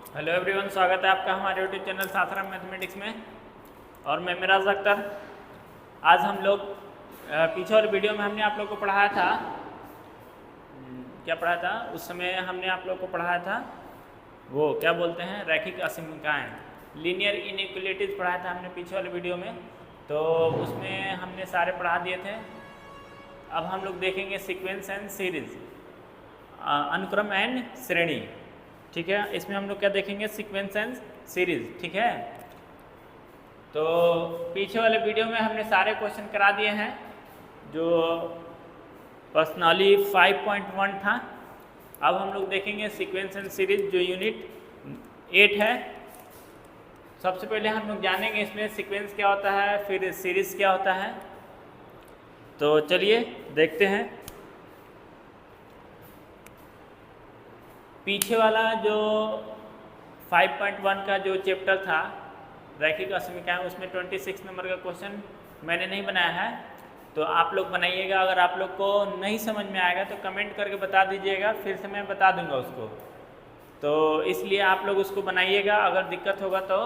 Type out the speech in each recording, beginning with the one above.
Hello everyone, स्वागत है आपका हमारे यूट्यूब चैनल सासाराम मैथमेटिक्स में। और मैं मिराज अख्तर। आज हम लोग पीछे वाली वीडियो में हमने आप लोग को पढ़ाया था, क्या पढ़ाया था उस समय हमने आप लोग को पढ़ाया था, वो क्या बोलते हैं, रैखिक असमीकाएँ, लीनियर इनइक्वालिटीज़ पढ़ाया था हमने पीछे वाली वीडियो में। तो उसमें हमने सारे पढ़ा दिए थे। अब हम लोग देखेंगे सीक्वेंस एंड सीरीज़, अनुक्रम एंड श्रेणी। ठीक है, इसमें हम लोग क्या देखेंगे, सीक्वेंस एंड सीरीज। ठीक है, तो पीछे वाले वीडियो में हमने सारे क्वेश्चन करा दिए हैं जो पर्सनली 5.1 था। अब हम लोग देखेंगे सीक्वेंस एंड सीरीज जो यूनिट 8 है। सबसे पहले हम लोग जानेंगे इसमें सीक्वेंस क्या होता है, फिर सीरीज क्या होता है। तो चलिए देखते हैं। पीछे वाला जो 5.1 का जो चैप्टर था रैखिक असमीकाएँ, उसमें 26 नंबर का क्वेश्चन मैंने नहीं बनाया है, तो आप लोग बनाइएगा। अगर आप लोग को नहीं समझ में आएगा तो कमेंट करके बता दीजिएगा, फिर से मैं बता दूंगा उसको। तो इसलिए आप लोग उसको बनाइएगा, अगर दिक्कत होगा तो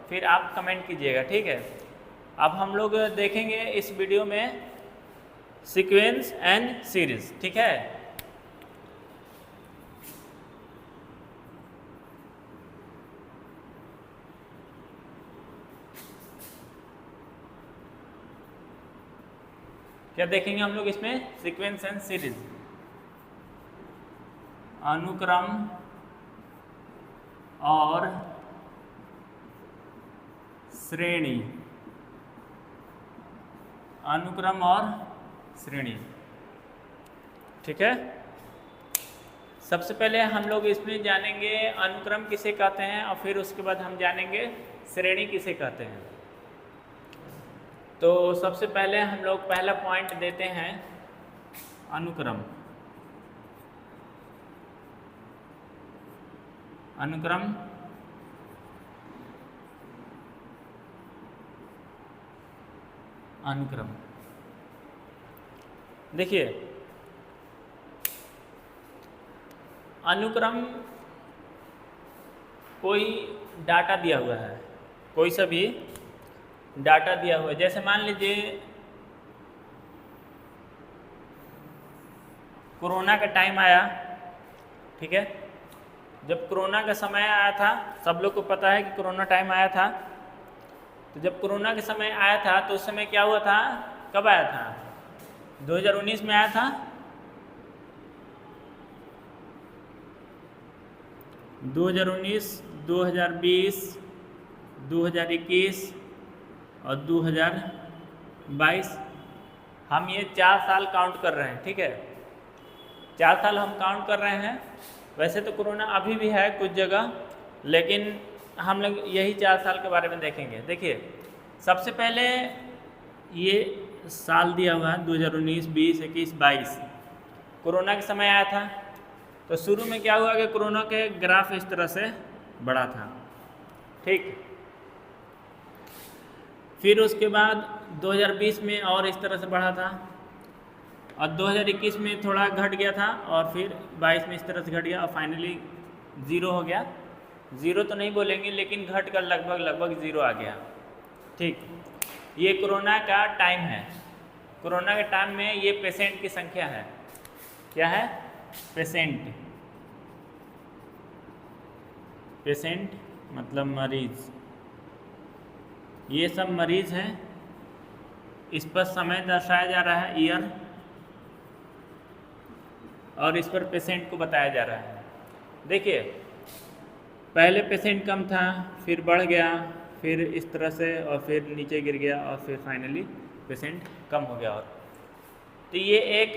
फिर आप कमेंट कीजिएगा। ठीक है, अब हम लोग देखेंगे इस वीडियो में सीक्वेंस एंड सीरीज। ठीक है, क्या देखेंगे हम लोग इसमें, सीक्वेंस एंड सीरीज, अनुक्रम और श्रेणी, अनुक्रम और श्रेणी। ठीक है, सबसे पहले हम लोग इसमें जानेंगे अनुक्रम किसे कहते हैं और फिर उसके बाद हम जानेंगे श्रेणी किसे कहते हैं। तो सबसे पहले हम लोग पहला पॉइंट देते हैं अनुक्रम। अनुक्रम अनुक्रम देखिए, अनुक्रम कोई डाटा दिया हुआ है, कोई सा भी डाटा दिया हुआ है। जैसे मान लीजिए कोरोना का टाइम आया। ठीक है, जब कोरोना का समय आया था, सब लोग को पता है कि कोरोना टाइम आया था। तो जब कोरोना के समय आया था तो उस समय क्या हुआ था, कब आया था, 2019 में आया था। 2019, 2020, 2021 और 2022, हम ये 4 साल काउंट कर रहे हैं। ठीक है, 4 साल हम काउंट कर रहे हैं। वैसे तो कोरोना अभी भी है कुछ जगह, लेकिन हम लोग यही 4 साल के बारे में देखेंगे। देखिए, सबसे पहले ये साल दिया हुआ है 2019, 20, 21, 22, कोरोना के समय आया था। तो शुरू में क्या हुआ कि कोरोना के ग्राफ इस तरह से बढ़ा था। ठीक, फिर उसके बाद 2020 में और इस तरह से बढ़ा था, और 2021 में थोड़ा घट गया था, और फिर 22 में इस तरह से घट गया और फाइनली ज़ीरो हो गया। ज़ीरो तो नहीं बोलेंगे, लेकिन घट कर लगभग ज़ीरो आ गया। ठीक, ये कोरोना का टाइम है। कोरोना के टाइम में ये पेशेंट की संख्या है। क्या है, पेशेंट। पेशेंट मतलब मरीज। ये सब मरीज हैं। इस पर समय दर्शाया जा रहा है, ईयर, और इस पर पेशेंट को बताया जा रहा है। देखिए, पहले पेशेंट कम था, फिर बढ़ गया, फिर इस तरह से, और फिर नीचे गिर गया, और फिर फाइनली पेशेंट कम हो गया। और तो ये एक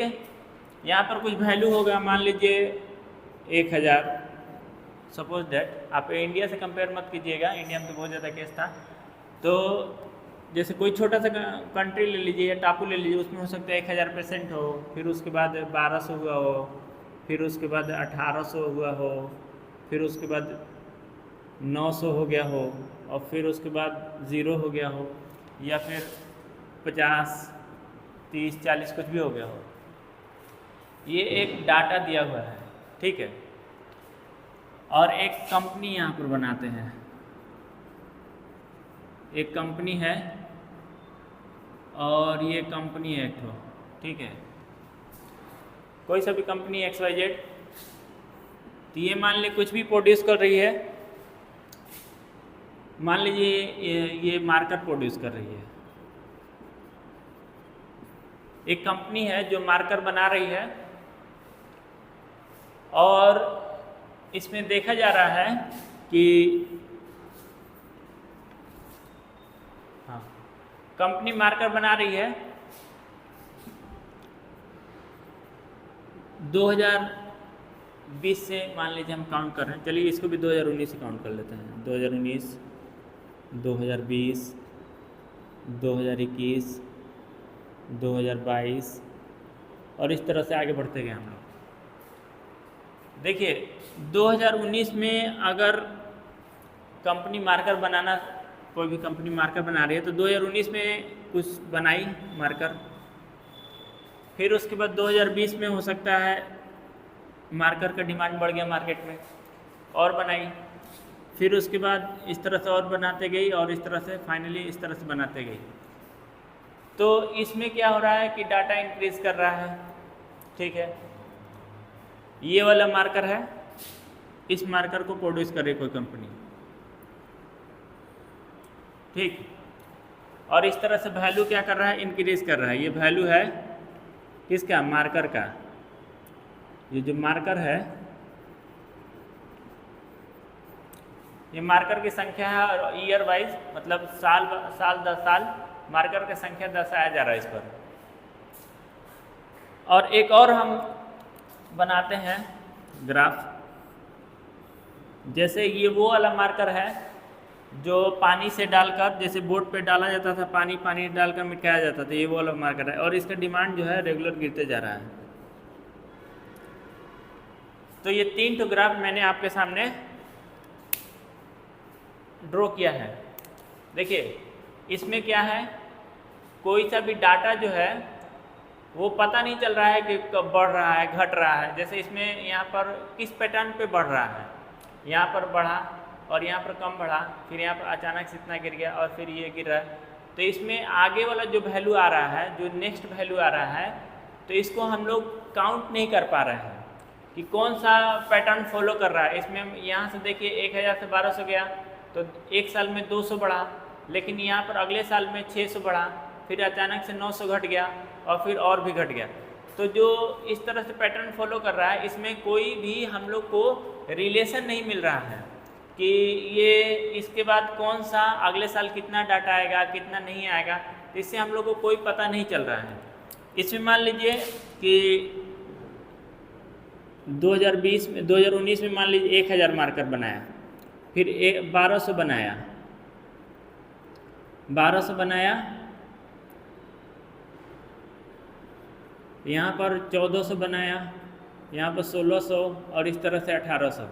यहाँ पर कुछ वैल्यू होगा, मान लीजिए 1000, सपोज दैट। आप इंडिया से कंपेयर मत कीजिएगा, इंडिया में तो बहुत ज़्यादा केस था। तो जैसे कोई छोटा सा कंट्री ले लीजिए या टापू ले लीजिए, उसमें हो सकता है 1000 पेशेंट हो, फिर उसके बाद 1200 हुआ हो, फिर उसके बाद 1800 हुआ हो, फिर उसके बाद 900 हो गया हो, और फिर उसके बाद 0 हो गया हो, या फिर 50, 30, 40 कुछ भी हो गया हो। ये एक डाटा दिया हुआ है। ठीक है, और एक कंपनी यहाँ पर बनाते हैं, एक कंपनी है और ये कंपनी है एक ठो, ठीक है, कोई सा भी कंपनी XYZ। तो ये मान ली कुछ भी प्रोड्यूस कर रही है, मान लीजिए ये मार्कर प्रोड्यूस कर रही है, एक कंपनी है जो मार्कर बना रही है और इसमें देखा जा रहा है कि हाँ, कंपनी मार्कर बना रही है 2020 से, मान लीजिए हम काउंट कर रहे हैं, चलिए इसको भी 2019 से काउंट कर लेते हैं, 2019, 2020, 2021, 2022 और इस तरह से आगे बढ़ते गए हम लोग। देखिए 2019 में अगर कंपनी मार्कर बनाना, कोई भी कंपनी मार्कर बना रही है तो 2019 में कुछ बनाई मार्कर, फिर उसके बाद 2020 में हो सकता है मार्कर का डिमांड बढ़ गया मार्केट में और बनाई, फिर उसके बाद इस तरह से और बनाते गई और इस तरह से फाइनली इस तरह से बनाते गई। तो इसमें क्या हो रहा है कि डाटा इंक्रीज कर रहा है, ठीक है, ये वाला मार्कर है, इस मार्कर को प्रोड्यूस कर रही कोई कंपनी, ठीक, और इस तरह से वैल्यू क्या कर रहा है, इंक्रीज कर रहा है। ये वैल्यू है किसका, मार्कर का। ये जो मार्कर है, ये मार्कर की संख्या है और ईयर वाइज, मतलब साल 10 साल मार्कर की संख्या दर्शाया जा रहा है इस पर। और एक और हम बनाते हैं ग्राफ, जैसे ये वो वाला मार्कर है जो पानी से डालकर, जैसे बोर्ड पे डाला जाता था पानी, पानी डालकर मिटाया जाता था, ये वो वाला मार्कर है और इसका डिमांड जो है रेगुलर गिरते जा रहा है। तो ये 3 ठो ग्राफ मैंने आपके सामने ड्रॉ किया है। देखिए इसमें क्या है, कोई सा भी डाटा जो है वो पता नहीं चल रहा है कि कब बढ़ रहा है घट रहा है। जैसे इसमें यहाँ पर किस पैटर्न पे बढ़ रहा है, यहाँ पर बढ़ा और यहाँ पर कम बढ़ा, फिर यहाँ पर अचानक से इतना गिर गया और फिर ये गिर रहा है। तो इसमें आगे वाला जो वैल्यू आ रहा है, जो नेक्स्ट वैल्यू आ रहा है, तो इसको हम लोग काउंट नहीं कर पा रहे हैं कि कौन सा पैटर्न फॉलो कर रहा है। इसमें यहाँ से देखिए 1000 से 1200 गया तो एक साल में 200 बढ़ा, लेकिन यहाँ पर अगले साल में 600 बढ़ा, फिर अचानक से 900 घट गया और फिर और भी घट गया। तो जो इस तरह से पैटर्न फॉलो कर रहा है, इसमें कोई भी हम लोग को रिलेशन नहीं मिल रहा है कि ये इसके बाद कौन सा अगले साल कितना डाटा आएगा कितना नहीं आएगा, तो इससे हम लोग को कोई पता नहीं चल रहा है। इसमें मान लीजिए कि 2019 में मान लीजिए 1000 मार्कर बनाया, फिर 1200 बनाया, 1200 बनाया, यहाँ पर 1400 बनाया, यहाँ पर 1600 और इस तरह से 1800।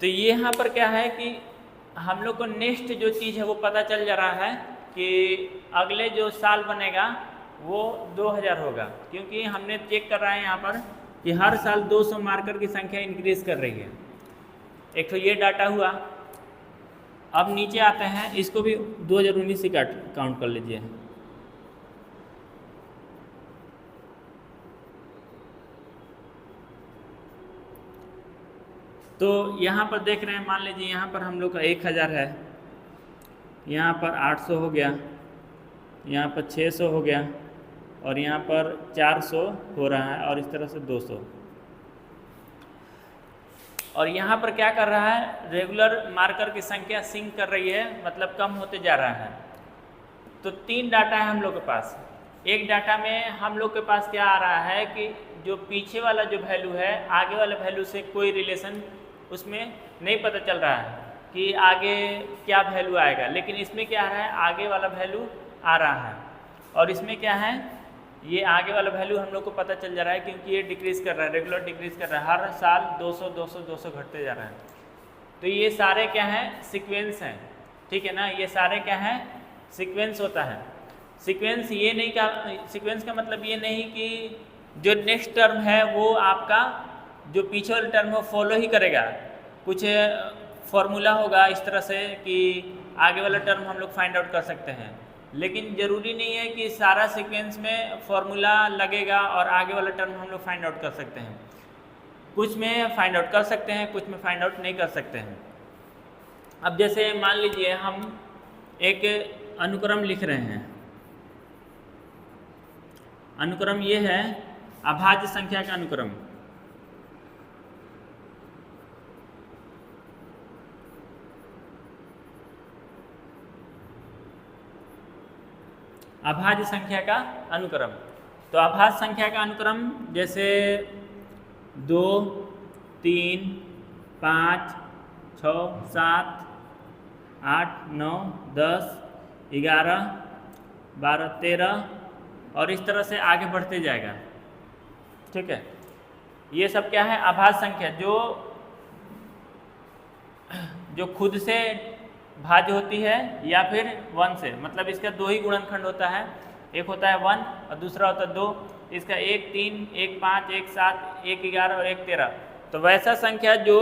तो ये यहाँ पर क्या है कि हम लोग को नेक्स्ट जो चीज़ है वो पता चल जा रहा है कि अगले जो साल बनेगा वो 2000 होगा, क्योंकि हमने चेक कर रहा है यहाँ पर कि हर साल 200 मार्कर की संख्या इंक्रीज कर रही है। एक तो ये डाटा हुआ। अब नीचे आते हैं, इसको भी 2019 से काउंट कर लीजिए। तो यहाँ पर देख रहे हैं, मान लीजिए यहाँ पर हम लोग का 1000 है, यहाँ पर 800 हो गया, यहाँ पर 600 हो गया और यहाँ पर 400 हो रहा है और इस तरह से 200। और यहाँ पर क्या कर रहा है, रेगुलर मार्कर की संख्या सिंक कर रही है, मतलब कम होते जा रहा है। तो 3 डाटा है हम लोग के पास। एक डाटा में हम लोग के पास क्या आ रहा है कि जो पीछे वाला जो वैल्यू है आगे वाले वैल्यू से कोई रिलेशन उसमें नहीं पता चल रहा है कि आगे क्या वैल्यू आएगा, लेकिन इसमें क्या आ रहा है, आगे वाला वैल्यू आ रहा है। और इसमें क्या है, ये आगे वाला वैल्यू हम लोग को पता चल जा रहा है क्योंकि ये डिक्रीज कर रहा है, रेगुलर डिक्रीज कर रहा है, हर साल 200 200 200 घटते जा रहा है। तो ये सारे क्या हैं, सीक्वेंस हैं, ठीक है ना, ये सारे क्या हैं, सीक्वेंस होता है। सीक्वेंस ये नहीं का, सीक्वेंस का मतलब ये नहीं कि जो नेक्स्ट टर्म है वो आपका जो पीछे वाला टर्म वो फॉलो ही करेगा। कुछ फॉर्मूला होगा इस तरह से कि आगे वाला टर्म हम लोग फाइंड आउट कर सकते हैं, लेकिन ज़रूरी नहीं है कि सारा सीक्वेंस में फॉर्मूला लगेगा और आगे वाला टर्म हम लोग फाइंड आउट कर सकते हैं। कुछ में फाइंड आउट कर सकते हैं, कुछ में फाइंड आउट नहीं कर सकते हैं। अब जैसे मान लीजिए हम एक अनुक्रम लिख रहे हैं, अनुक्रम ये है अभाज्य संख्या का अनुक्रम। अभाज्य संख्या का अनुक्रम, तो अभाज्य संख्या का अनुक्रम जैसे 2, 3, 5, 6, 7, 8, 9, 10, 11, 12, 13 और इस तरह से आगे बढ़ते जाएगा। ठीक है, ये सब क्या है? अभाज्य संख्या जो खुद से भाज्य होती है या फिर 1 से, मतलब इसका 2 ही गुणनखंड होता है, एक होता है 1 और दूसरा होता है 2। इसका 1, 3, 1, 5, 1, 7, 1, 11 और 1, 13। तो वैसा संख्या जो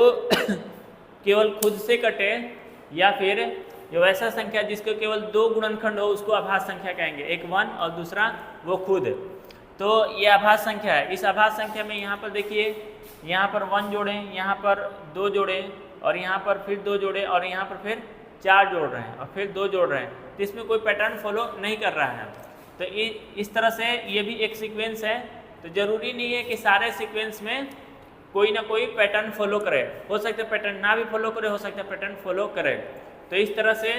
केवल खुद से कटे या फिर वैसा संख्या जिसको केवल 2 गुणनखंड हो उसको अभाज्य संख्या कहेंगे, एक 1 और दूसरा वो खुद। तो ये अभाज्य संख्या है। इस अभाज्य संख्या में यहाँ पर देखिए, यहाँ पर 1 जोड़ें, यहाँ पर 2 जोड़ें और यहाँ पर फिर 2 जोड़े और यहाँ पर फिर 4 जोड़ रहे हैं और फिर 2 जोड़ रहे हैं, तो इसमें कोई पैटर्न फॉलो नहीं कर रहा है। तो इस तरह से ये भी एक सीक्वेंस है। तो ज़रूरी नहीं है कि सारे सीक्वेंस में कोई ना कोई पैटर्न फॉलो करे, हो सकता है पैटर्न ना भी फॉलो करे, हो सकता है पैटर्न फॉलो करे। तो इस तरह से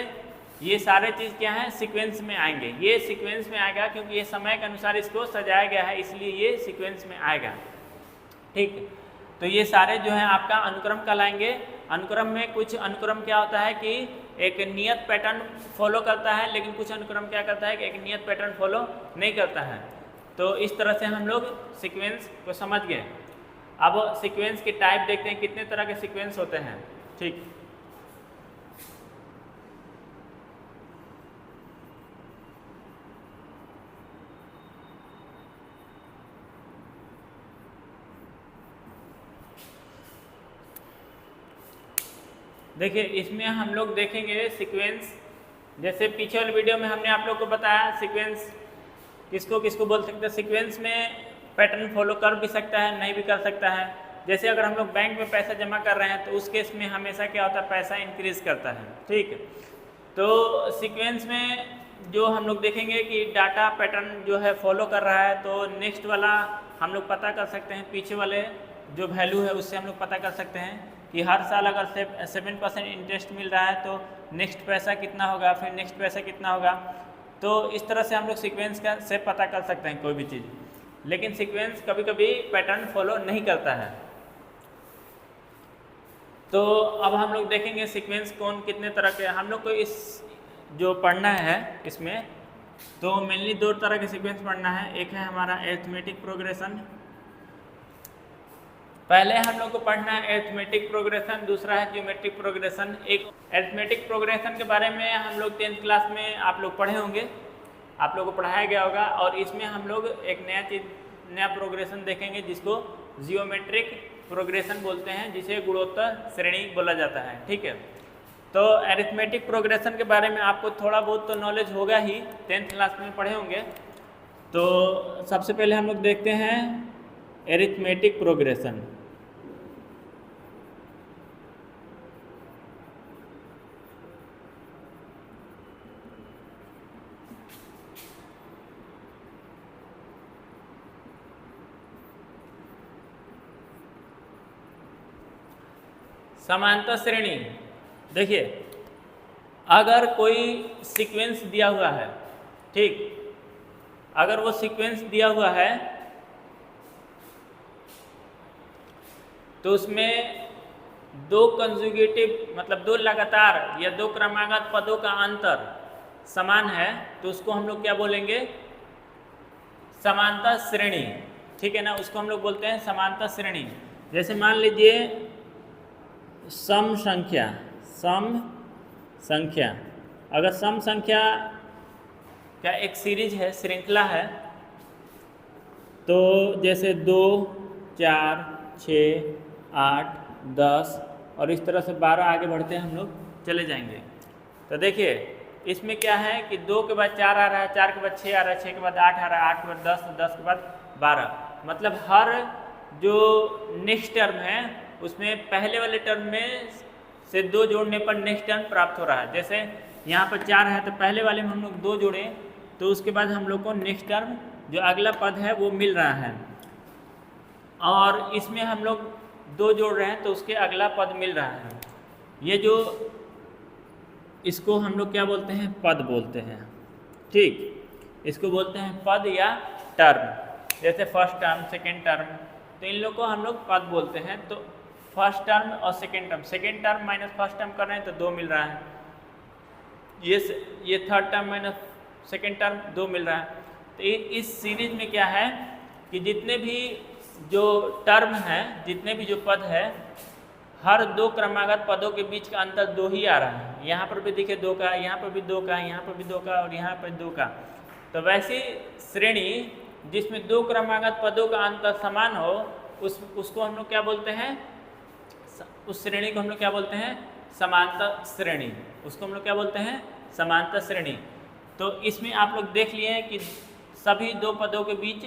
ये सारे चीज़ क्या हैं? सीक्वेंस में आएंगे। ये सीक्वेंस में आएगा क्योंकि ये समय के अनुसार इसको सजाया गया है, इसलिए ये सीक्वेंस में आएगा। ठीक, तो ये सारे जो हैं आपका अनुक्रम कहलाएंगे। अनुक्रम में कुछ अनुक्रम क्या होता है कि एक नियत पैटर्न फॉलो करता है, लेकिन कुछ अनुक्रम क्या करता है कि एक नियत पैटर्न फॉलो नहीं करता है। तो इस तरह से हम लोग सीक्वेंस को समझ गए। अब सीक्वेंस की टाइप देखते हैं, कितने तरह के सीक्वेंस होते हैं। ठीक, देखिए इसमें हम लोग देखेंगे सीक्वेंस, जैसे पीछे वाले वीडियो में हमने आप लोग को बताया सीक्वेंस किसको किसको बोल सकते हैं। सीक्वेंस में पैटर्न फॉलो कर भी सकता है, नहीं भी कर सकता है। जैसे अगर हम लोग बैंक में पैसा जमा कर रहे हैं तो उस केस में हमेशा क्या होता है? पैसा इंक्रीज करता है। ठीक, तो सीक्वेंस में जो हम लोग देखेंगे कि डाटा पैटर्न जो है फॉलो कर रहा है, तो नेक्स्ट वाला हम लोग पता कर सकते हैं, पीछे वाले जो वैल्यू है उससे हम लोग पता कर सकते हैं कि हर साल अगर 7% इंटरेस्ट मिल रहा है तो नेक्स्ट पैसा कितना होगा, फिर नेक्स्ट पैसा कितना होगा। तो इस तरह से हम लोग सीक्वेंस का से पता कर सकते हैं कोई भी चीज़, लेकिन सीक्वेंस कभी कभी पैटर्न फॉलो नहीं करता है। तो अब हम लोग देखेंगे सीक्वेंस कौन कितने तरह के हम लोग को इस जो पढ़ना है इसमें, तो मेनली 2 तरह के सीक्वेंस पढ़ना है। एक है हमारा अरिथमेटिक प्रोग्रेशन, पहले हम लोग को पढ़ना है अरिथमेटिक प्रोग्रेशन, दूसरा है ज्योमेट्रिक प्रोग्रेशन। एक अरिथमेटिक प्रोग्रेशन के बारे में हम लोग 10th क्लास में आप लोग पढ़े होंगे, आप लोग को पढ़ाया गया होगा, और इसमें हम लोग एक नया प्रोग्रेशन देखेंगे जिसको जियोमेट्रिक प्रोग्रेशन बोलते हैं, जिसे गुणोत्तर श्रेणी बोला जाता है। ठीक है, तो अरिथमेटिक प्रोग्रेशन के बारे में आपको थोड़ा बहुत तो नॉलेज होगा ही, 10th क्लास में पढ़े होंगे। तो सबसे पहले हम लोग देखते हैं अरिथमेटिक प्रोग्रेशन। समांतर श्रेणी, देखिए अगर कोई सीक्वेंस दिया हुआ है, ठीक, अगर वो सीक्वेंस दिया हुआ है तो उसमें 2 कंजुगेटिव मतलब 2 लगातार या 2 क्रमागत पदों का अंतर समान है, तो उसको हम लोग क्या बोलेंगे? समांतर श्रेणी। ठीक है ना, उसको हम लोग बोलते हैं समांतर श्रेणी। जैसे मान लीजिए सम संख्या, अगर सम संख्या का एक सीरीज है, श्रृंखला है, तो जैसे 2, 4, 6, 8, 10 और इस तरह से 12 आगे बढ़ते हम लोग चले जाएंगे। तो देखिए इसमें क्या है कि 2 के बाद 4 आ रहा है, 4 के बाद 6 आ रहा है, 6 के बाद 8 आ रहा है, 8 के बाद 10, 10 के बाद 12। मतलब हर जो नेक्स्ट टर्म है उसमें पहले वाले टर्म में से 2 जोड़ने पर नेक्स्ट टर्म प्राप्त हो रहा है। जैसे यहाँ पर 4 है तो पहले वाले में हम लोग 2 जोड़े तो उसके बाद हम लोग को नेक्स्ट टर्म जो अगला पद है वो मिल रहा है, और इसमें हम लोग 2 जोड़ रहे हैं तो उसके अगला पद मिल रहा है। ये जो इसको हम लोग क्या बोलते हैं, पद बोलते हैं। ठीक, इसको बोलते हैं पद या टर्म। जैसे फर्स्ट टर्म, सेकेंड टर्म, तो इन लोग को हम लोग पद बोलते हैं। तो फर्स्ट टर्म और second term minus first term कर रहे हैं तो 2 मिल रहा है। ये third term minus second term 2 मिल रहा है। तो इस सीरीज में क्या है कि जितने भी जो टर्म है, जितने भी जो पद है, हर 2 क्रमागत पदों के बीच का अंतर 2 ही आ रहा है। यहाँ पर भी दिखे 2 का, यहाँ पर भी 2 का, यहाँ पर भी 2 का और यहाँ पर 2 का। तो वैसी श्रेणी जिसमें 2 क्रमागत पदों का अंतर समान हो उसको हम लोग क्या बोलते हैं, उस श्रेणी को हम लोग क्या बोलते हैं, समांतर श्रेणी। उसको हम लोग क्या बोलते हैं, समांतर श्रेणी। तो इसमें आप लोग देख लिए हैं कि सभी 2 पदों के बीच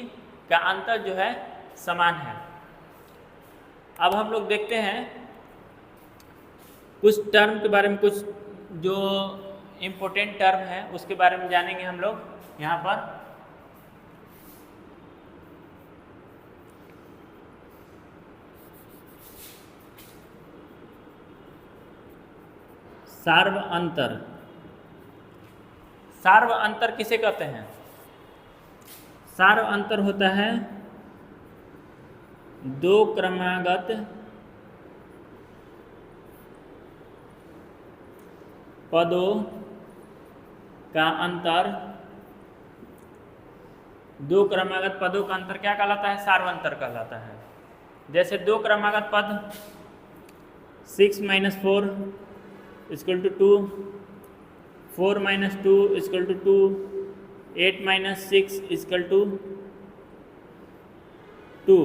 का अंतर जो है समान है। अब हम लोग देखते हैं कुछ टर्म के बारे में, कुछ जो इम्पोर्टेंट टर्म है उसके बारे में जानेंगे हम लोग। यहाँ पर सार्व अंतर। सार्व अंतर किसे कहते हैं? सार्व अंतर होता है 2 क्रमागत पदों का अंतर। 2 क्रमागत पदों का अंतर क्या कहलाता है, सार्व अंतर कहलाता है। जैसे 2 क्रमागत पद 6 - 4 = 2, 4 - 2 = 2, 8 - 6 = 2।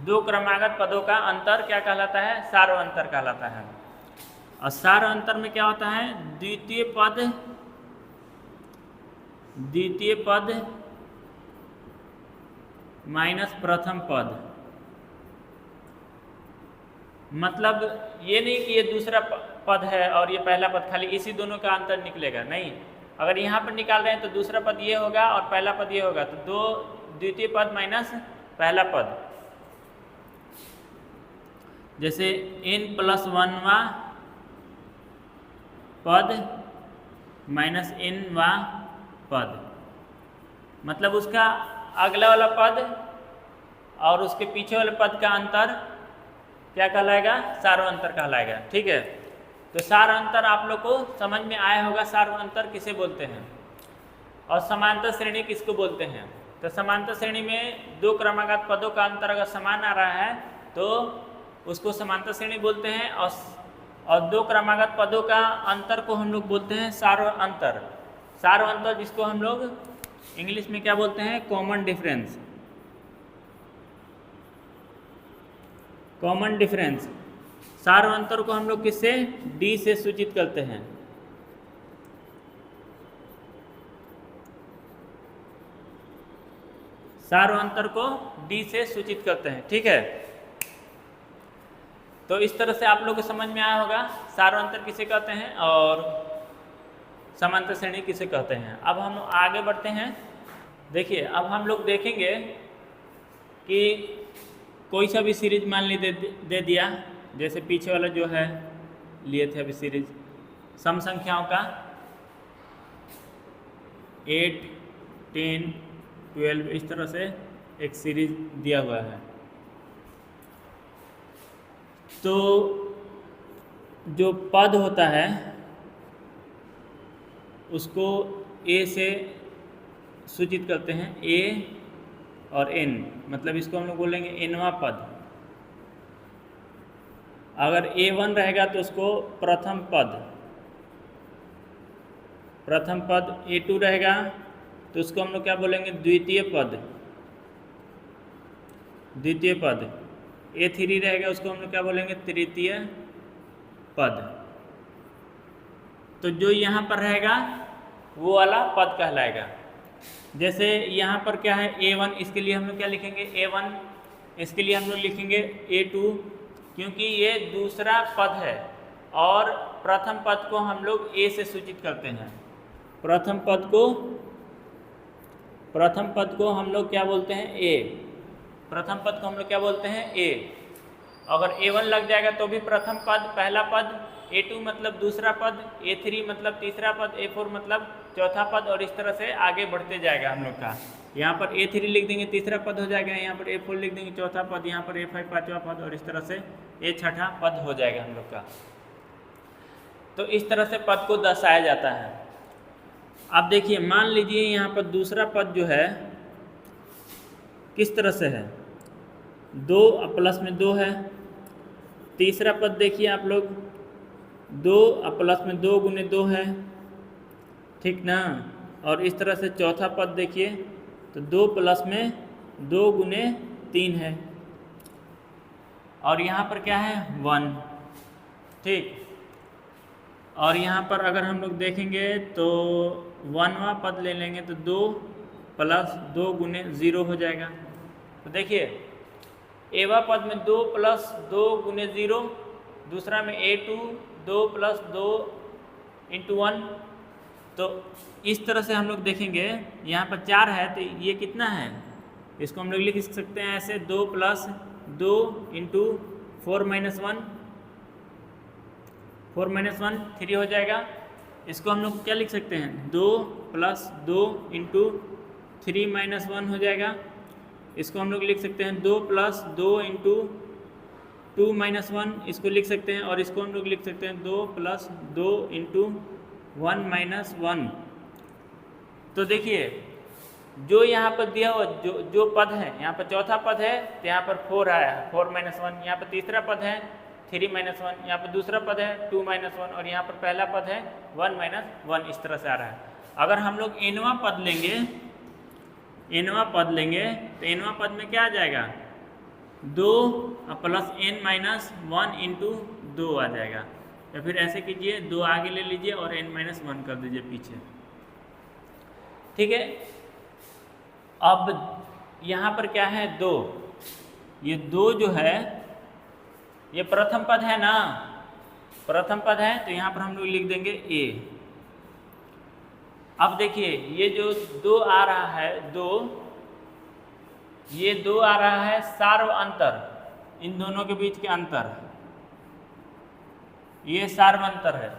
2 क्रमागत पदों का अंतर क्या कहलाता है, सार्व अंतर कहलाता है। और सार्व अंतर में क्या होता है, द्वितीय पद माइनस प्रथम पद। मतलब ये नहीं कि ये दूसरा पद है और ये पहला पद, खाली इसी दोनों का अंतर निकलेगा, नहीं। अगर यहाँ पर निकाल रहे हैं तो दूसरा पद ये होगा और पहला पद ये होगा, तो 2 द्वितीय पद माइनस पहला पद। जैसे n+1वां पद माइनस n वां पद, मतलब उसका अगला वाला पद और उसके पीछे वाले पद का अंतर क्या कहलाएगा, सार्व अंतर कहलाएगा। ठीक है, तो सार्व अंतर आप लोग को समझ में आया होगा, सार्व अंतर किसे बोलते हैं। और समांतर श्रेणी किसको बोलते हैं? तो समांतर श्रेणी में 2 क्रमागत पदों का अंतर अगर समान आ रहा है तो उसको समांतर श्रेणी बोलते हैं। और 2 क्रमागत पदों का अंतर को हम लोग बोलते हैं सार्व अंतर। सार्व अंतर जिसको हम लोग इंग्लिश में क्या बोलते हैं, कॉमन डिफरेंस। Common difference. सार्व अंतर को हम लोग किससे, डी से सूचित करते हैं। सार्व अंतर को डी से सूचित करते हैं। ठीक है, तो इस तरह से आप लोग को समझ में आया होगा सार्व अंतर किसे कहते हैं और समांतर श्रेणी किसे कहते हैं। अब हम आगे बढ़ते हैं। देखिए अब हम लोग देखेंगे कि कोई सा भी सीरीज मान ली दे दिया, जैसे पीछे वाला जो है लिए थे अभी सीरीज सम संख्याओं का 8, 10, 12 इस तरह से एक सीरीज दिया हुआ है। तो जो पद होता है उसको ए से सूचित करते हैं, ए और एन, मतलब इसको हम लोग बोलेंगे एनवां पद। अगर A1 रहेगा तो उसको प्रथम पद, A2 रहेगा तो उसको हम लोग क्या बोलेंगे, द्वितीय पद। A3 रहेगा उसको हम लोग क्या बोलेंगे, तृतीय पद। तो जो यहाँ पर रहेगा वो वाला पद कहलाएगा। जैसे यहाँ पर क्या है A1, इसके लिए हम लोग क्या लिखेंगे A1, इसके लिए हम लोग लिखेंगे A2, क्योंकि ये दूसरा पद है और प्रथम पद को हम लोग A से सूचित करते हैं। प्रथम पद को हम लोग क्या बोलते हैं A। प्रथम पद को हम लोग क्या बोलते हैं A। अगर A1 लग जाएगा तो भी प्रथम पद पहला पद, A2 मतलब दूसरा पद, A3 मतलब तीसरा पद, A4 मतलब चौथा पद, और इस तरह से आगे बढ़ते जाएगा हम लोग का। यहाँ पर A3 लिख देंगे तीसरा पद हो जाएगा, यहाँ पर A4 लिख देंगे चौथा पद, यहाँ पर A5 पाँचवा पद, और इस तरह से A छठा पद हो जाएगा हम लोग का। तो इस तरह से पद को दर्शाया जाता है। अब देखिए, मान लीजिए यहाँ पर दूसरा पद जो है किस तरह से है, 2 प्लस में 2 है। तीसरा पद देखिए आप लोग, 2 प्लस में 2 गुने 2 है, ठीक ना। और इस तरह से चौथा पद देखिए तो 2 प्लस में 2 गुने 3 है, और यहाँ पर क्या है 1, ठीक। और यहाँ पर अगर हम लोग देखेंगे तो 1वां पद ले लेंगे तो 2 प्लस 2 गुने 0 हो जाएगा। तो देखिए एवा पद में 2 प्लस 2 गुने 0, दूसरा में A2 2 प्लस 2 इंटू 1। तो इस तरह से हम लोग देखेंगे, यहाँ पर 4 है तो ये कितना है, इसको हम लोग लिख सकते हैं ऐसे 2 प्लस 2 इंटू 4 माइनस 1, 4 माइनस 1 3 हो जाएगा। इसको हम लोग क्या लिख सकते हैं, 2 प्लस 2 इंटू 3 माइनस 1 हो जाएगा। इसको हम लोग लिख सकते हैं 2 प्लस 2 इंटू 2 माइनस 1, इसको लिख सकते हैं। और इसको हम लोग लिख सकते हैं 2 प्लस 2 इंटू 1 माइनस 1। तो देखिए जो यहाँ पर दिया हुआ जो पद है, यहाँ पर चौथा पद है तो यहाँ पर 4 आया है, 4 माइनस 1। यहाँ पर तीसरा पद है 3 माइनस 1, यहाँ पर दूसरा पद है 2 माइनस 1, और यहाँ पर पहला पद है 1 माइनस 1। इस तरह से आ रहा है। अगर हम लोग nवां पद लेंगे, तो nवां पद में क्या आ जाएगा, 2 प्लस n माइनस 1 इंटू 2 आ जाएगा। या फिर ऐसे कीजिए, 2 आगे ले लीजिए और n माइनस 1 कर दीजिए पीछे, ठीक है। अब यहाँ पर क्या है 2, ये 2 जो है ये प्रथम पद है ना, प्रथम पद है तो यहाँ पर हम लोग लिख देंगे A। अब देखिए ये जो 2 आ रहा है, ये 2 आ रहा है सार्व अंतर, इन दोनों के बीच के अंतर, ये सार्व अंतर है।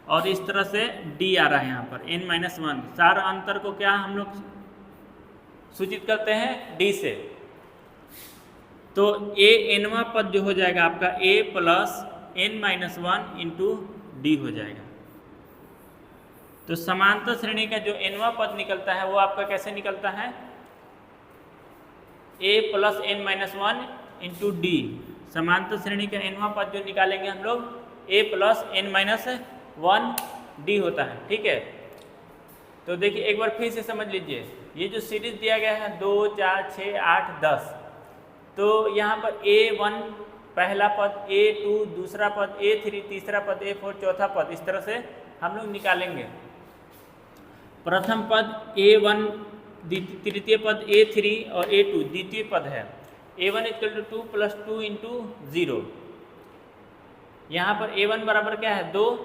और इस तरह से D आ रहा है यहाँ पर n माइनस 1। सार्व अंतर को क्या हम लोग सूचित करते हैं, D से। तो A nवां पद जो हो जाएगा आपका A plus n minus 1 into D हो जाएगा। तो समांतर श्रेणी का जो nवां पद निकलता है वो आपका कैसे निकलता है, A plus n minus 1 into D। समांतर श्रेणी का nवां पद जो निकालेंगे हम लोग A plus n minus 1 D होता है, ठीक है। तो देखिए एक बार फिर से समझ लीजिए, ये जो सीरीज दिया गया है 2 4 6 8 10, तो यहाँ पर A1 पहला पद, A2 दूसरा पद, A3 तीसरा पद, A4 चौथा पद, इस तरह से हम लोग निकालेंगे। प्रथम पद A1 तृतीय पद, A3 और A2 द्वितीय पद है। A1 equal to 2 plus 2 into 0। यहाँ पर A1 बराबर क्या है 2,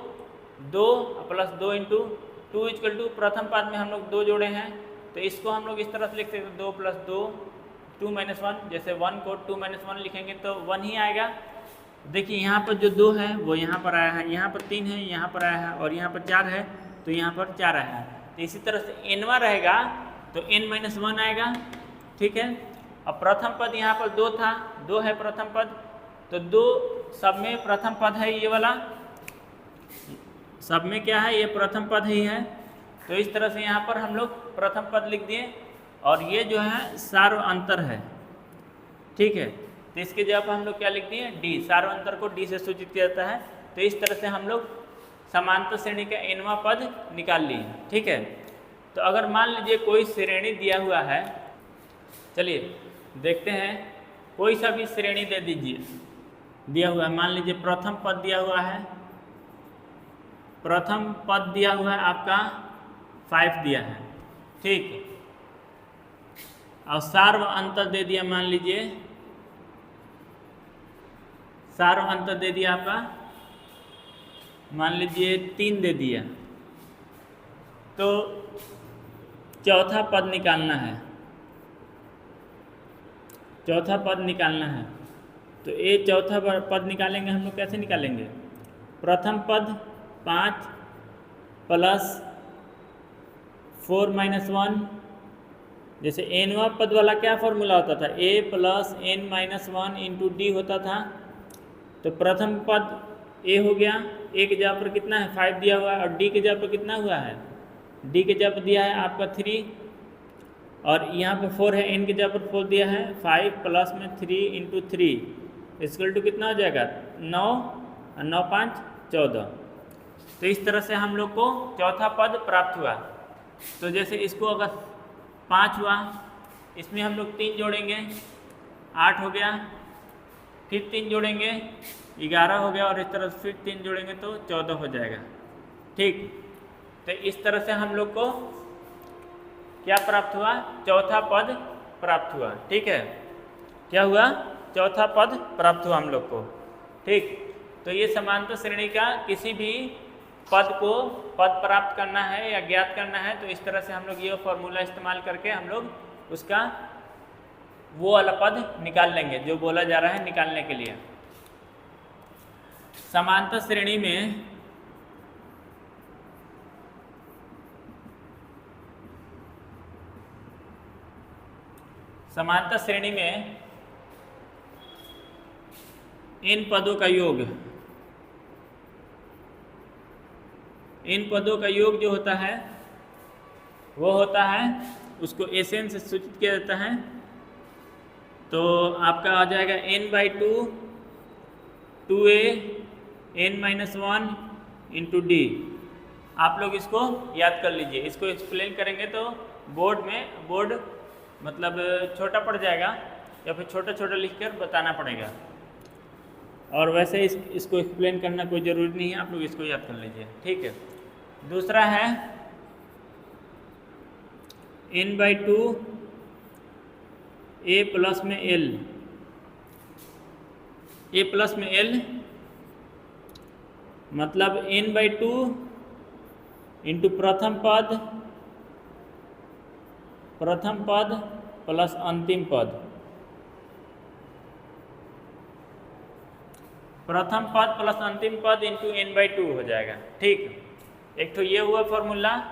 2 प्लस 2 इंटू 2 इक्वल टू, प्रथम पद में हम लोग 2 जोड़े हैं तो इसको हम लोग इस तरह से लिख सकते हैं 2 प्लस 2 2 माइनस 1। जैसे 1 को 2 माइनस 1 लिखेंगे तो 1 ही आएगा। देखिए यहाँ पर जो 2 है वो यहाँ पर आया है, यहाँ पर 3 है, यहाँ पर आया है, और यहाँ पर 4 है तो यहाँ पर 4 आया है। तो इसी तरह से nवां रहेगा तो n माइनस 1 आएगा, ठीक है। अब प्रथम पद यहाँ पर 2 था, 2 है प्रथम पद, तो 2 सब में प्रथम पद है, ये वाला सब में क्या है, ये प्रथम पद ही है। तो इस तरह से यहाँ पर हम लोग प्रथम पद लिख दिए, और ये जो है सार्व अंतर है, ठीक है। तो इसके जगह पर हम लोग क्या लिख दिए, D। सार्व अंतर को D से सूचित किया जाता है। तो इस तरह से हम लोग समांतर श्रेणी का nवां पद निकाल लिए, ठीक है। तो अगर मान लीजिए कोई श्रेणी दिया हुआ है, चलिए देखते हैं कोई सा भी श्रेणी दे दीजिए, दिया हुआ है। मान लीजिए प्रथम पद दिया हुआ है, प्रथम पद दिया हुआ है आपका 5 दिया है, ठीक। और सार्व अंतर दे दिया, मान लीजिए सार्व अंतर दे दिया आपका, मान लीजिए 3 दे दिया। तो चौथा पद निकालना है, चौथा पद निकालना है। तो ये चौथा पद निकालेंगे हम लोग, कैसे निकालेंगे? प्रथम पद 5 प्लस 4 माइनस 1, जैसे एनवा पद वाला क्या फॉर्मूला होता था, a plus n minus 1 into D होता था। तो प्रथम पद a हो गया, a के जगह पर कितना है 5 दिया हुआ है, और d के जगह पर कितना हुआ है, d के जगह पर दिया है आपका 3, और यहाँ पर 4 है, n के जगह पर 4 दिया है, 5 प्लस में 3 इंटू 3 इसकल टू कितना हो जाएगा 9, और 9 5 14। तो इस तरह से हम लोग को चौथा पद प्राप्त हुआ। तो जैसे इसको अगर 5 हुआ, इसमें हम लोग 3 जोड़ेंगे 8 हो गया, फिर 3 जोड़ेंगे 11 हो गया, और इस तरह से फिर 3 जोड़ेंगे तो 14 हो जाएगा, ठीक। तो इस तरह से हम लोग को क्या प्राप्त हुआ, चौथा पद प्राप्त हुआ, ठीक है। क्या हुआ, चौथा पद प्राप्त हुआ हम लोग को, ठीक। तो ये समांतर श्रेणी का किसी भी पद को पद प्राप्त करना है या ज्ञात करना है, तो इस तरह से हम लोग ये फॉर्मूला इस्तेमाल करके हम लोग उसका वो वाला पद निकाल लेंगे जो बोला जा रहा है निकालने के लिए। समांतर श्रेणी में इन पदों का योग, इन पदों का योग जो होता है वो होता है, उसको एसएन से सूचित किया जाता है। तो आपका आ जाएगा n/2 2a n-1 into D. आप लोग इसको याद कर लीजिए, इसको एक्सप्लेन करेंगे तो बोर्ड मतलब छोटा पड़ जाएगा, या फिर छोटा छोटा लिखकर बताना पड़ेगा। और वैसे इसको एक्सप्लेन करना कोई ज़रूरी नहीं है, आप लोग इसको याद कर लीजिए, ठीक है। दूसरा है n/2 a प्लस में l, a प्लस में l मतलब n/2 इंटू प्रथम पद प्लस अंतिम पद, प्रथम पद प्लस अंतिम पद इंटू n/2 हो जाएगा, ठीक। एक तो ये हुआ formula,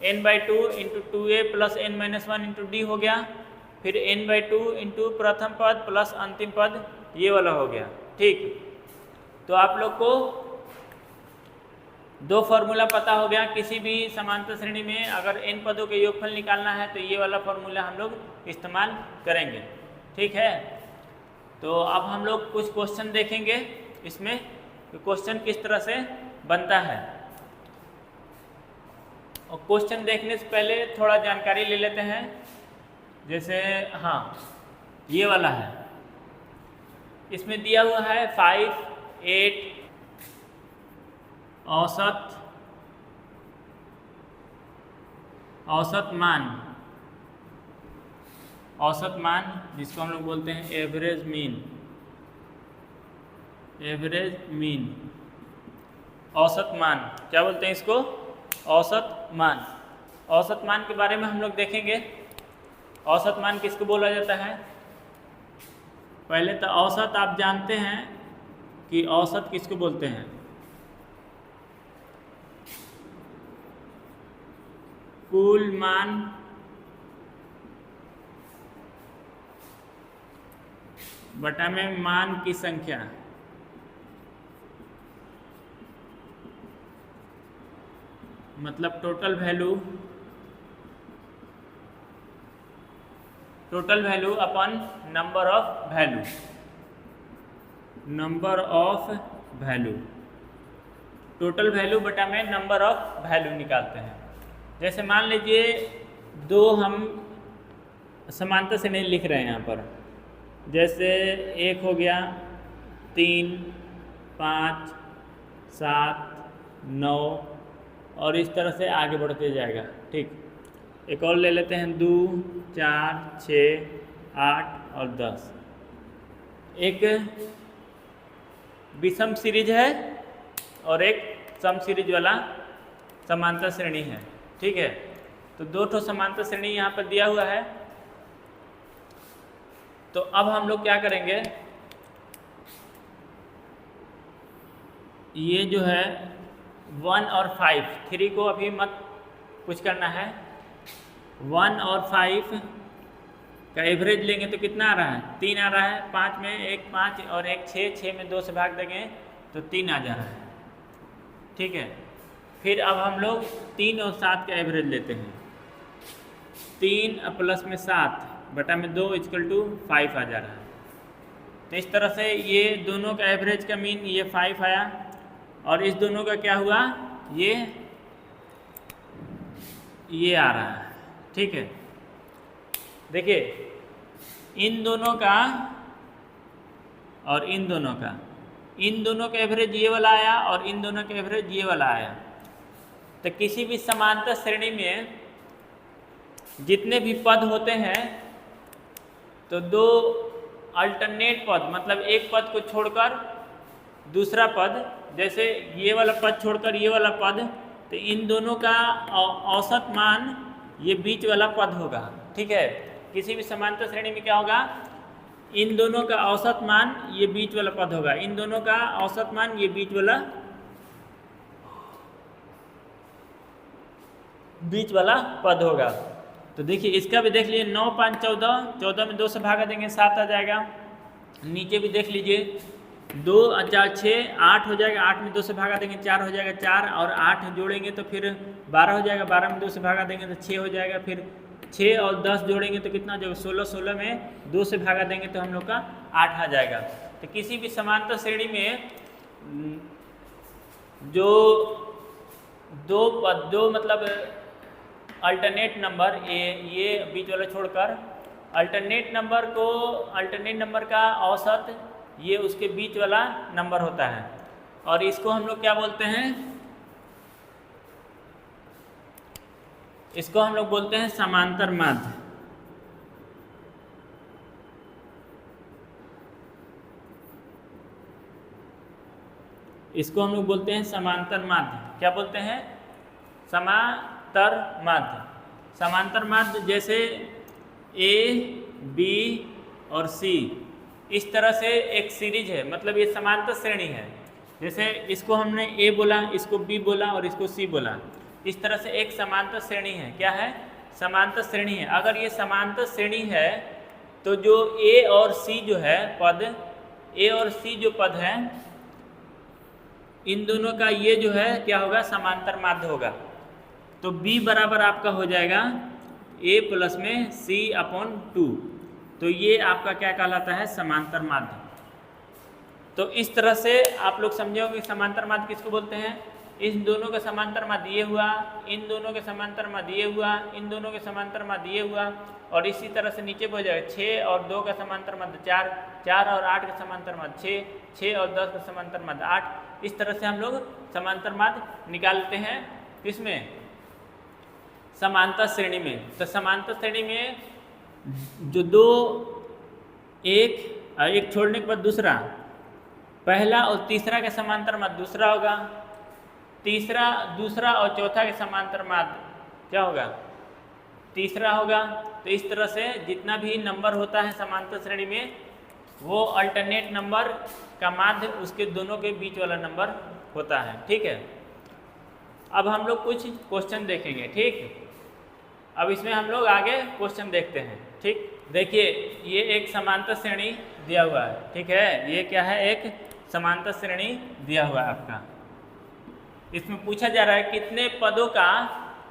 n/2 into 2a plus n-1 into D हो गया, फिर n/2 इंटू प्रथम पद प्लस अंतिम पद ये वाला हो गया, ठीक। तो आप लोग को 2 फार्मूला पता हो गया। किसी भी समांतर श्रेणी में अगर n पदों के योगफल निकालना है तो ये वाला फार्मूला हम लोग इस्तेमाल करेंगे, ठीक है। तो अब हम लोग कुछ क्वेश्चन देखेंगे इसमें, तो क्वेश्चन किस तरह से बनता है। और क्वेश्चन देखने से पहले थोड़ा जानकारी ले लेते हैं। जैसे हाँ, ये वाला है, इसमें दिया हुआ है 5 8 औसत मान जिसको हम लोग बोलते हैं एवरेज मीन, औसत मान क्या बोलते हैं इसको, औसत मान। औसत मान के बारे में हम लोग देखेंगे। औसत मान किसको बोला जाता है? पहले तो औसत आप जानते हैं कि औसत किसको बोलते हैं, कुल मान बटा में मान की संख्या, मतलब total value upon number of value, total value बटा में नंबर ऑफ वैल्यू निकालते हैं। जैसे मान लीजिए 2 हम समांतर श्रेणी लिख रहे हैं यहाँ पर, जैसे 1 हो गया, 3, 5, 7, 9 और इस तरह से आगे बढ़ते जाएगा। ठीक, एक और ले लेते हैं, 2, 4, 6, 8 और 10। एक विषम सीरीज है और एक सम सीरीज वाला समांतर श्रेणी है। ठीक है, तो 2 ठो समांतर श्रेणी यहाँ पर दिया हुआ है। तो अब हम लोग क्या करेंगे, ये जो है 1 और 5, 3 को अभी मत कुछ करना है। 1 और 5 का एवरेज लेंगे तो कितना आ रहा है, 3 आ रहा है। 5 में एक 5 और एक 6, 6 में 2 से भाग देंगे तो 3 आ जा रहा है। ठीक है, फिर अब हम लोग 3 और 7 का एवरेज लेते हैं। 3 प्लस में 7 बटा में 2 इक्वल टू 5 आ जा रहा है। तो इस तरह से ये दोनों का एवरेज का मीन ये 5 आया और इस दोनों का क्या हुआ, ये आ रहा है। ठीक है, देखिए इन दोनों का और इन दोनों का एवरेज ये वाला आया और इन दोनों का एवरेज ये वाला आया। तो किसी भी समांतर श्रेणी में जितने भी पद होते हैं तो 2 अल्टरनेट पद, मतलब एक पद को छोड़कर दूसरा पद, जैसे ये वाला पद छोड़कर ये वाला पद, तो इन दोनों का औसत मान ये बीच वाला पद होगा। ठीक है, किसी भी समांतर श्रेणी में क्या होगा, इन दोनों का औसत मान ये बीच वाला पद होगा, इन दोनों का औसत मान ये बीच वाला पद होगा। तो देखिए इसका भी देख लीजिए, 9, 5, 14, 14 में 2 से भागा देंगे 7 आ जाएगा। नीचे भी देख लीजिए, 2 और 4, 6, 8 हो जाएगा। 8 में 2 से भागा देंगे 4 हो जाएगा, 4 और 8 जोड़ेंगे तो फिर 12 हो जाएगा। 12 में 2 से भागा देंगे तो 6 हो जाएगा। फिर 6 और 10 जोड़ेंगे तो कितना हो जाएगा, 16। 16 में 2 से भागा देंगे तो हम लोग का 8 आ जाएगा। तो किसी भी समांतर श्रेणी में जो दो मतलब अल्टरनेट नंबर, ये बीच वाला छोड़कर अल्टरनेट नंबर का औसत ये उसके बीच वाला नंबर होता है और इसको हम लोग क्या बोलते हैं, इसको हम लोग बोलते हैं समांतर माध्य। इसको हम लोग बोलते हैं समांतर माध्य। क्या बोलते हैं, समांतर माध्य। समांतर माध्य जैसे A, B और C, इस तरह से एक सीरीज है, मतलब ये समांतर श्रेणी है। जैसे इसको हमने A बोला, इसको B बोला और इसको C बोला, इस तरह से एक समांतर श्रेणी है। क्या है, समांतर श्रेणी है। अगर ये समांतर श्रेणी है तो जो A और C जो है पद, A और C जो पद है, इन दोनों का ये जो है क्या होगा, समांतर माध्य होगा। तो B बराबर आपका हो जाएगा A प्लस में C/2। तो ये आपका क्या कहलाता है, समांतर माध्य। तो इस तरह से आप लोग समझे होंगे समांतर माध्य किसको बोलते हैं। इन दोनों का समांतर माध्य ये हुआ, इन दोनों के समांतर माध्य ये हुआ, इन दोनों के समांतर माध्य ये हुआ और इसी तरह से नीचे हो जाएगा 6 और 2 का समांतर माध्य 4, 4 और 8 का समांतर माध्य 6, 6 और 10 का समांतर माध्य 8। इस तरह से हम लोग समांतर माध्य निकालते हैं। किसमें, समांतर श्रेणी में। तो समांतर श्रेणी में जो दो, एक छोड़ने के बाद दूसरा, पहला और तीसरा के समांतर माध्य दूसरा होगा, दूसरा और चौथा के समांतर माध्य क्या होगा, तीसरा होगा। तो इस तरह से जितना भी नंबर होता है समांतर श्रेणी में, वो अल्टरनेट नंबर का माध्य उसके दोनों के बीच वाला नंबर होता है। ठीक है, अब हम लोग कुछ क्वेश्चन देखेंगे। ठीक, अब इसमें हम लोग आगे क्वेश्चन देखते हैं। ठीक, देखिए ये एक समांतर श्रेणी दिया हुआ है। ठीक है, ये क्या है, एक समांतर श्रेणी दिया हुआ है आपका। इसमें पूछा जा रहा है कितने पदों का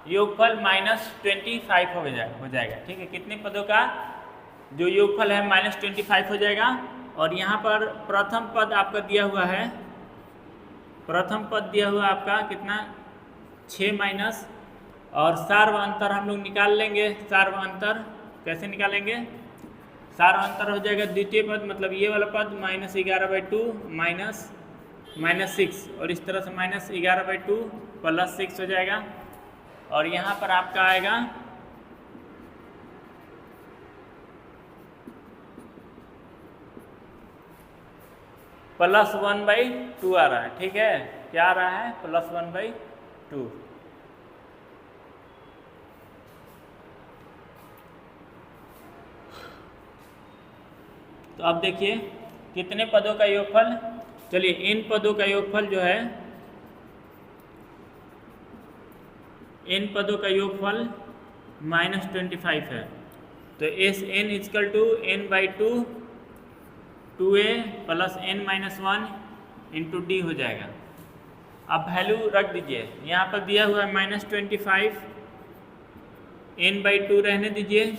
योगफल -25 हो जाएगा। ठीक है, कितने पदों का जो योगफल है -25 हो जाएगा। और यहाँ पर प्रथम पद आपका दिया हुआ है, प्रथम पद दिया हुआ आपका कितना, 6 माइनस, और सार्व अंतर हम लोग निकाल लेंगे। सार्व अंतर कैसे निकालेंगे, सारा अंतर हो जाएगा द्वितीय पद, मतलब ये वाला पद -11/2 -6, और इस तरह से -11/2 +6 हो जाएगा। और यहाँ पर आपका आएगा +1/2 आ रहा है। ठीक है, क्या आ रहा है? +1/2। तो अब देखिए कितने पदों का योगफल, चलिए इन पदों का योगफल जो है, इन पदों का योगफल -25 है। तो Sn = n/2 2a + n-1 × d हो जाएगा। अब वैल्यू रख दीजिए, यहाँ पर दिया हुआ है -25, n/2 रहने दीजिए,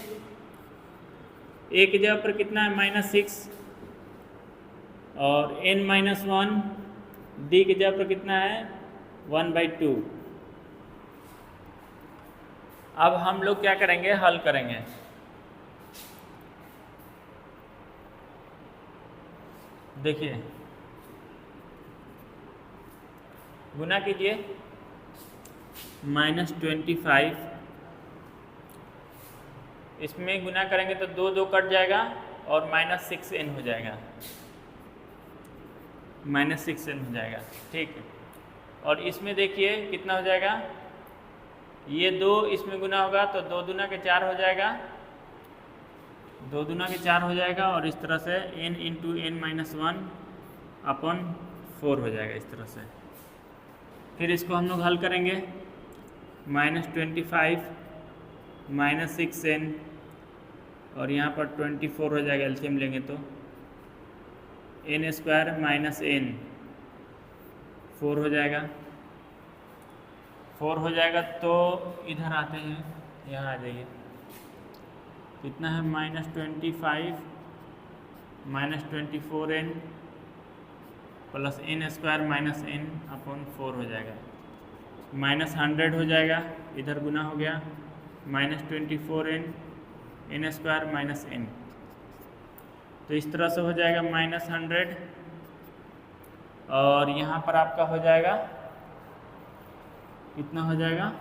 a की जगह पर कितना है -6, और n-1 d की जगह पर कितना है 1/2। अब हम लोग क्या करेंगे, हल करेंगे। देखिए गुना कीजिए, -25 इसमें गुना करेंगे तो 2 2 कट जाएगा और -6n हो जाएगा, -6n हो जाएगा। ठीक है, और इसमें देखिए कितना हो जाएगा, ये 2 इसमें गुना होगा तो 2 दूना के 4 हो जाएगा, 2 दूना के 4 हो जाएगा, और इस तरह से n × n-1/4 हो जाएगा इस तरह से। फिर इसको हम लोग हल करेंगे, -25 -6n और यहाँ पर 24 हो जाएगा, एलसीएम लेंगे तो n² -n 4 हो जाएगा, 4 हो जाएगा। तो इधर आते हैं, यहाँ आ जाइए, कितना है -25 -24n + n² -n/4 हो जाएगा, -100 हो जाएगा, इधर गुना हो गया, -24n n² -n, तो इस तरह से हो जाएगा -100, और यहाँ पर आपका हो जाएगा कितना हो जाएगा,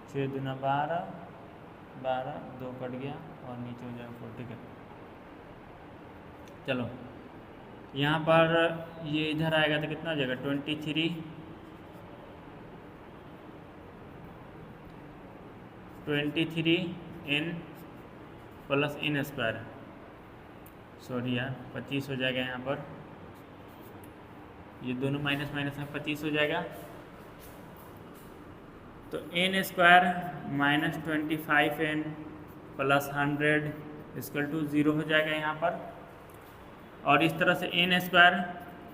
6 दूना 12, 12 2 कट गया और नीचे हो जाएगा 4। ठीक है, चलो यहाँ पर ये इधर आएगा तो कितना हो जाएगा, 23n + n², सॉरी यार 25 हो जाएगा, यहाँ पर ये दोनों माइनस माइनस में 25 हो जाएगा। तो n² -25n + 100 = 0 हो जाएगा यहाँ पर, और इस तरह से n²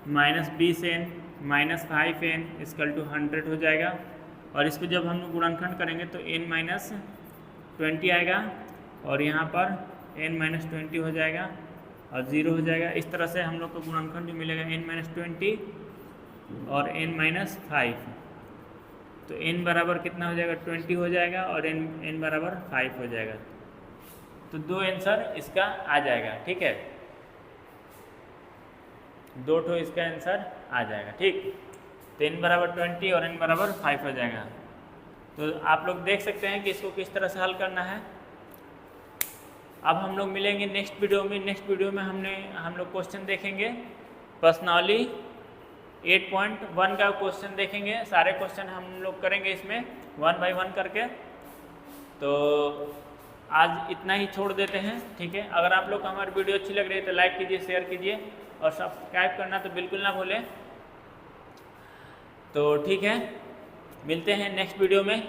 -20n -5n = 100 हो जाएगा, और इसको जब हम लोग गुणनखंड करेंगे तो n -20 आएगा, और यहाँ पर n -20 हो जाएगा और 0 हो जाएगा। इस तरह से हम लोग को गुणनखंड जो मिलेगा n -20 और n -5, तो n बराबर कितना हो जाएगा, 20 हो जाएगा, और n बराबर 5 हो जाएगा। तो 2 आंसर इसका आ जाएगा। ठीक है, 2 ठो इसका आंसर आ जाएगा। ठीक, तो n बराबर 20 और n बराबर 5 हो जाएगा। तो आप लोग देख सकते हैं कि इसको किस तरह से हल करना है। अब हम लोग मिलेंगे नेक्स्ट वीडियो में। नेक्स्ट वीडियो में हम लोग क्वेश्चन देखेंगे, पर्सनली 8.1 का क्वेश्चन देखेंगे। सारे क्वेश्चन हम लोग करेंगे इसमें 1 बाय 1 करके। तो आज इतना ही छोड़ देते हैं। ठीक है, अगर आप लोग को हमारी वीडियो अच्छी लग रही है तो लाइक कीजिए, शेयर कीजिए और सब्सक्राइब करना तो बिल्कुल ना भूलें। तो ठीक है, मिलते हैं नेक्स्ट वीडियो में।